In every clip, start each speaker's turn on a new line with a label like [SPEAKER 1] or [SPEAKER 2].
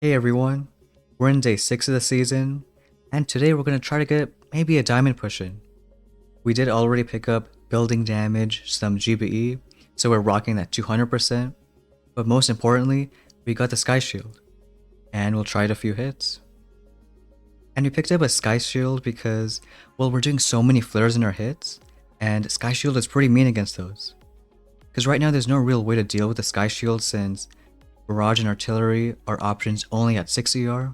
[SPEAKER 1] Hey everyone, we're in day 6 of the season, and today we're going to try to get maybe a diamond push in. We did already pick up building damage, some GBE, so we're rocking that 200%, but most importantly, we got the Sky Shield, and we'll try it a few hits. And we picked up a Sky Shield because, well, we're doing so many flares in our hits, and Sky Shield is pretty mean against those. Because right now there's no real way to deal with the Sky Shield since Barrage and Artillery are options only at 6 ER,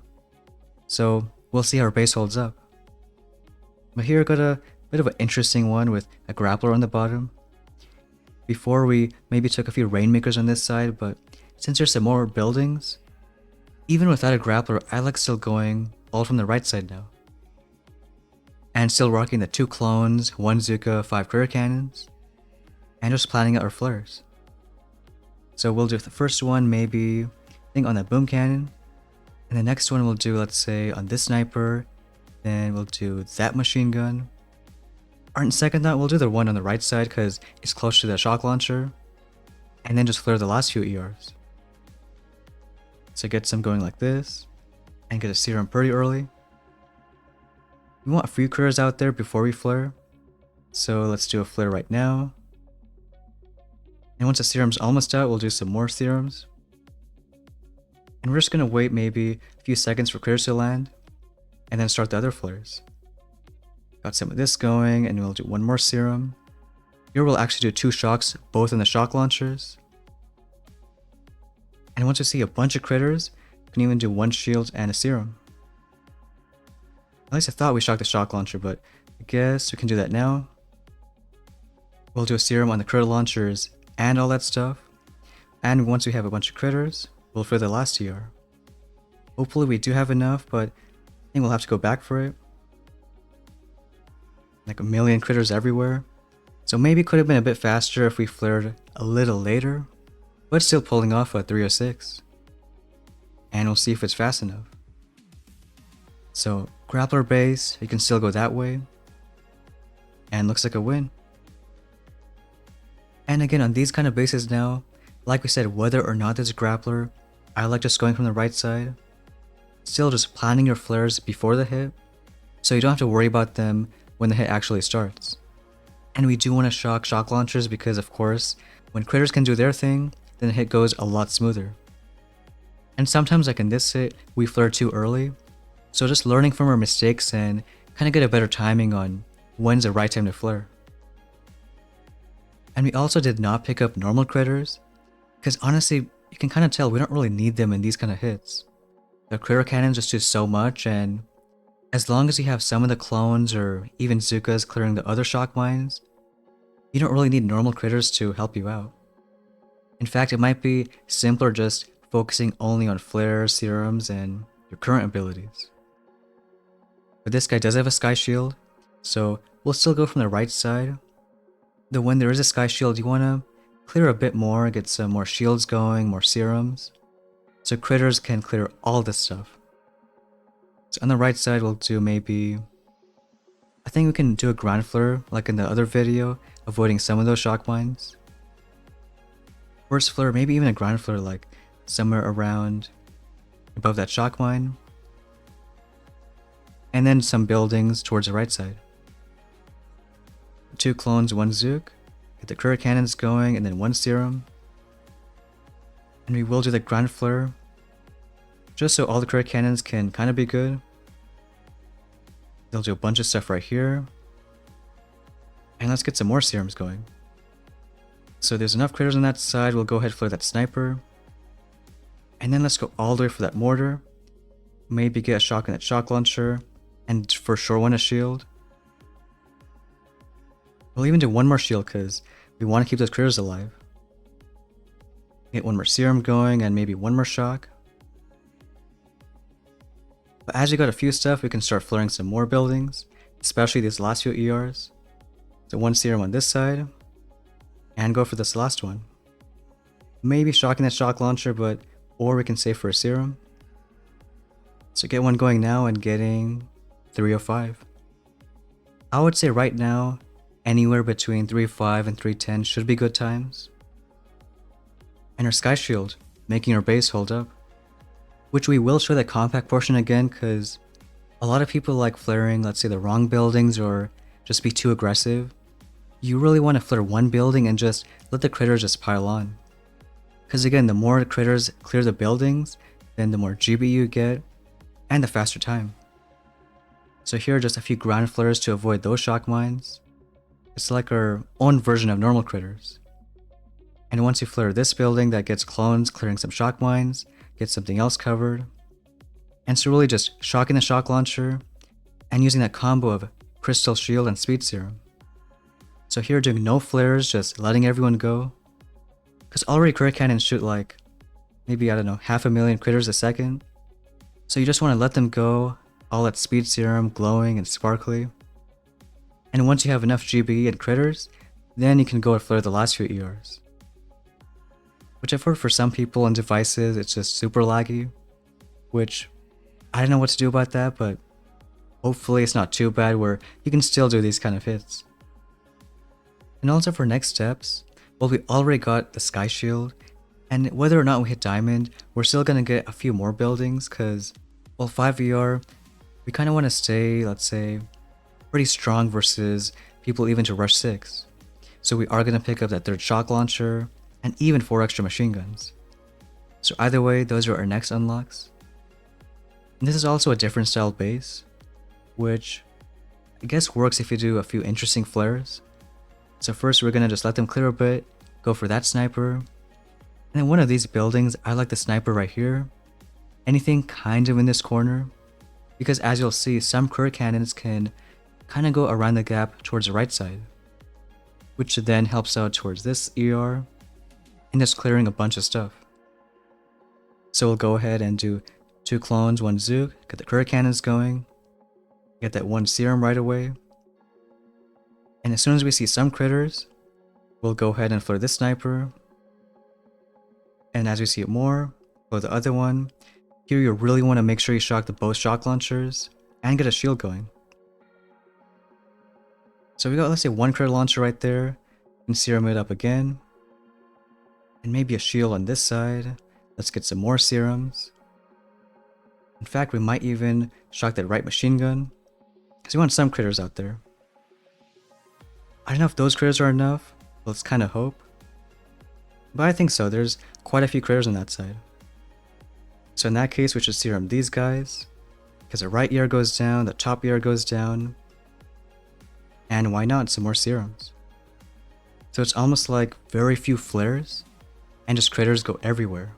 [SPEAKER 1] so we'll see how our base holds up. But here I got a bit of an interesting one with a grappler on the bottom. Before we maybe took a few Rainmakers on this side, but since there's some more buildings, even without a grappler, I like still going all from the right side now. And still rocking the 2 clones, 1 Zuka, 5 critter cannons, and just planning out our flares. So we'll do the first one maybe, I think on the boom cannon, and the next one we'll do, let's say, on this sniper, then we'll do that machine gun. On second thought, we'll do the one on the right side because it's close to the shock launcher, and then just flare the last few ERs. So get some going like this, and get a serum pretty early. We want a few critters out there before we flare, so let's do a flare right now. And once the serum's almost out, we'll do some more serums. And we're just gonna wait maybe a few seconds for critters to land, and then start the other flares. Got some of this going, and we'll do one more serum. Here we'll actually do 2 shocks, both in the shock launchers. And once we see a bunch of critters, we can even do 1 shield and a serum. At least I thought we shocked the shock launcher, but I guess we can do that now. We'll do a serum on the critter launchers and all that stuff. And once we have a bunch of critters, we'll flare the last ER. Hopefully we do have enough, but I think we'll have to go back for it. Like a million critters everywhere. So maybe it could have been a bit faster if we flared a little later, but still pulling off a 306. And we'll see if it's fast enough. So grappler base, you can still go that way. And looks like a win. And again, on these kind of bases now, like we said, whether or not there's a grappler, I like just going from the right side. Still just planning your flares before the hit, so you don't have to worry about them when the hit actually starts. And we do want to shock launchers because, of course, when critters can do their thing, then the hit goes a lot smoother. And sometimes, like in this hit, we flare too early, so just learning from our mistakes and kind of get a better timing on when's the right time to flare. And we also did not pick up normal critters, because honestly, you can kind of tell we don't really need them in these kind of hits. The critter cannons just do so much, and as long as you have some of the clones or even Zukas clearing the other shock mines, you don't really need normal critters to help you out. In fact, it might be simpler just focusing only on flares, serums, and your current abilities. But this guy does have a Sky Shield, so we'll still go from the right side. Though when there is a Sky Shield, you want to clear a bit more, get some more shields going, more serums, so critters can clear all this stuff. So on the right side, we'll do maybe, I think we can do a Grand Flare like in the other video, avoiding some of those shock mines. First flare, maybe even a Grand Flare like somewhere around above that shock mine. And then some buildings towards the right side. 2 clones, 1 Zook. Get the critter cannons going, and then 1 serum. And we will do the Grand Flare, just so all the critter cannons can kind of be good. They'll do a bunch of stuff right here. And let's get some more serums going. So there's enough critters on that side, we'll go ahead and flare that sniper. And then let's go all the way for that mortar. Maybe get a shock in that shock launcher, and for sure want a shield. We'll even do 1 more shield because we want to keep those critters alive. Get 1 more serum going and maybe 1 more shock. But as we got a few stuff, we can start flaring some more buildings, especially these last few ERs. So 1 serum on this side, and go for this last one. Maybe shocking that shock launcher, or we can save for a serum. So get 1 going now and getting 305. I would say right now, anywhere between 305 and 310 should be good times. And our Sky Shield, making our base hold up. which we will show the compact portion again because a lot of people like flaring, let's say, the wrong buildings or just be too aggressive. You really want to flare one building and just let the critters just pile on. Because again, the more the critters clear the buildings, then the more GBU you get, and the faster time. So here are just a few ground flares to avoid those shock mines. It's like our own version of normal critters. And once you flare this building, that gets clones clearing some shock mines, get something else covered. And so really just shocking the shock launcher and using that combo of crystal shield and speed serum. So here doing no flares, just letting everyone go. Because already critter cannons shoot like maybe, I don't know, 500,000 critters a second. So you just want to let them go, all that speed serum glowing and sparkly. And once you have enough GBE and critters, then you can go and flare the last few ERs. Which I've heard for some people and devices it's just super laggy, which I don't know what to do about that, but hopefully it's not too bad where you can still do these kind of hits. And also for next steps, well, we already got the Sky Shield, and whether or not we hit Diamond, we're still gonna get a few more buildings because, well, 5ER, we kind of want to stay, let's say, pretty strong versus people even to rush 6. So we are gonna pick up that 3rd shock launcher, and even 4 extra machine guns. So either way, those are our next unlocks. And this is also a different style base, which I guess works if you do a few interesting flares. So first we're gonna just let them clear a bit, go for that sniper. And then one of these buildings, I like the sniper right here. Anything kind of in this corner. Because as you'll see, some critter cannons can kind of go around the gap towards the right side. Which then helps out towards this ER. And just clearing a bunch of stuff. So we'll go ahead and do 2 clones, 1 Zook, get the critter cannons going. Get that 1 serum right away. And as soon as we see some critters, we'll go ahead and flare this sniper. And as we see it more, flare the other one. Here you really want to make sure you shock the both shock launchers and get a shield going. So we got, let's say, 1 critter launcher right there, and serum it up again. And maybe a shield on this side. Let's get some more serums. In fact, we might even shock that right machine gun, because we want some critters out there. I don't know if those critters are enough, let's kind of hope. But I think so, there's quite a few critters on that side. So in that case, we should serum these guys, because the right ear goes down, the top ear goes down, and why not some more serums? So it's almost like very few flares, and just critters go everywhere.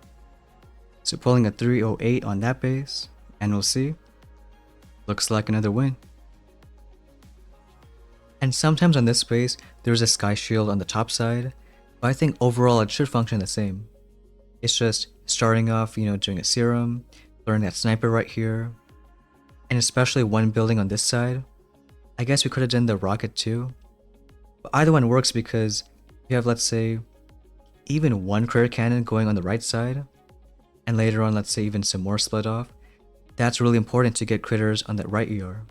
[SPEAKER 1] So pulling a 308 on that base, and we'll see. Looks like another win. And sometimes on this base, there's a Sky Shield on the top side, but I think overall it should function the same. It's just starting off, doing a serum, throwing that sniper right here, and especially one building on this side. I guess we could have done the rocket too, but either one works because you have, let's say, even 1 critter cannon going on the right side, and later on, let's say, even some more split off. That's really important to get critters on that right ER.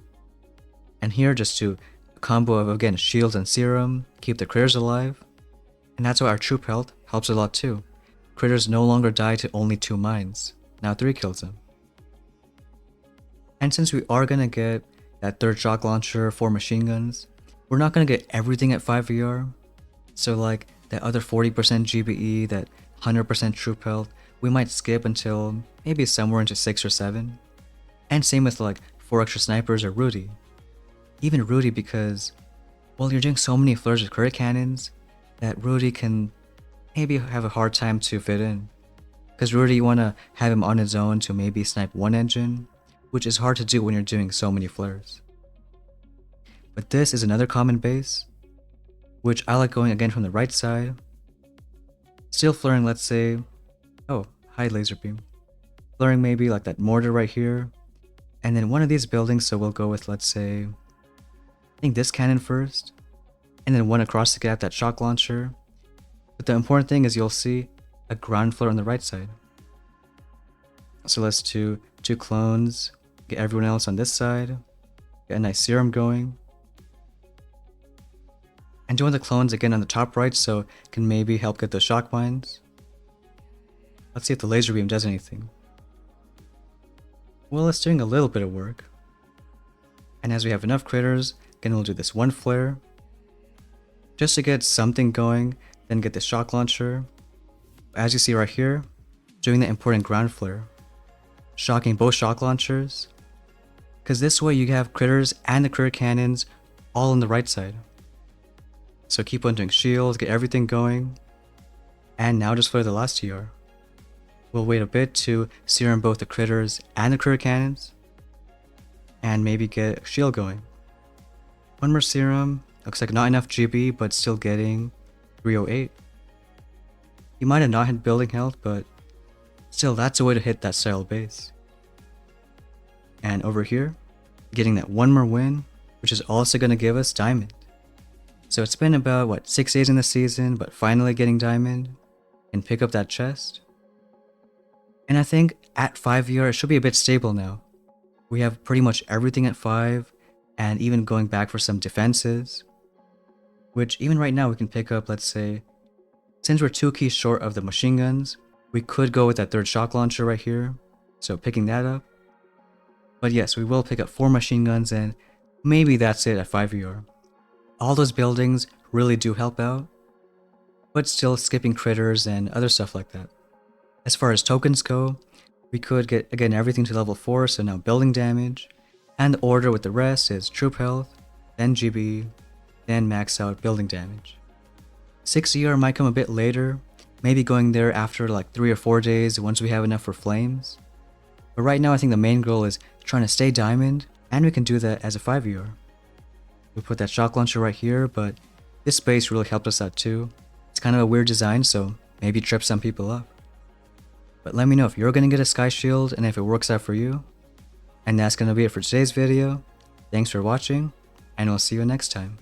[SPEAKER 1] And here, just to a combo of, again, shields and serum, keep the critters alive. And that's why our troop health helps a lot too. Critters no longer die to only 2 mines. Now 3 kills them. And since we are gonna get that 3rd shock launcher, 4 machine guns, we're not gonna get everything at 5ER. So like that other 40% GBE, that 100% troop health, we might skip until maybe somewhere into 6 or 7. And same with like 4 extra snipers or Rudy. Even Rudy, because, well, you're doing so many flares with critter cannons that Rudy can maybe have a hard time to fit in. Because Rudy, you want to have him on his own to maybe snipe 1 engine, which is hard to do when you're doing so many flares. But this is another common base, which I like going again from the right side. Still flaring, let's say, oh, hi laser beam. Flaring maybe like that mortar right here. And then one of these buildings, so we'll go with, let's say, I think this cannon first. And then one across to get that shock launcher. But the important thing is you'll see a ground flare on the right side. So let's do 2 clones, get everyone else on this side, get a nice serum going. And doing the clones again on the top right so can maybe help get the shock mines. Let's see if the laser beam does anything. Well, it's doing a little bit of work. And as we have enough critters, again we'll do this one flare. Just to get something going, then get the shock launcher. As you see right here, doing the important ground flare. Shocking both shock launchers. Because this way you have critters and the critter cannons all on the right side. So keep on doing shields, get everything going. And now just flare the last TR. We'll wait a bit to serum both the critters and the critter cannons. And maybe get a shield going. One more serum. Looks like not enough GB, but still getting 308. You might have not hit building health, but still that's a way to hit that style base. And over here, getting that one more win, which is also going to give us diamond. So it's been about, 6 days in the season, but finally getting diamond and pick up that chest. And I think at 5 ER it should be a bit stable now. We have pretty much everything at 5, and even going back for some defenses. Which even right now we can pick up, let's say, since we're 2 keys short of the machine guns, we could go with that third shock launcher right here. So picking that up. But yes, we will pick up 4 machine guns, and maybe that's it at 5 ER. All those buildings really do help out, but still skipping critters and other stuff like that. As far as tokens go, we could get again everything to level 4, so now building damage, and the order with the rest is troop health, then GB, then max out building damage. 6 ER might come a bit later, maybe going there after like 3 or 4 days once we have enough for flames. But right now I think the main goal is trying to stay diamond, and we can do that as a 5 ER. We put that shock launcher right here, but this base really helped us out too. It's kind of a weird design, so maybe trip some people up. But let me know if you're going to get a sky shield and if it works out for you. And that's going to be it for today's video. Thanks for watching, and we'll see you next time.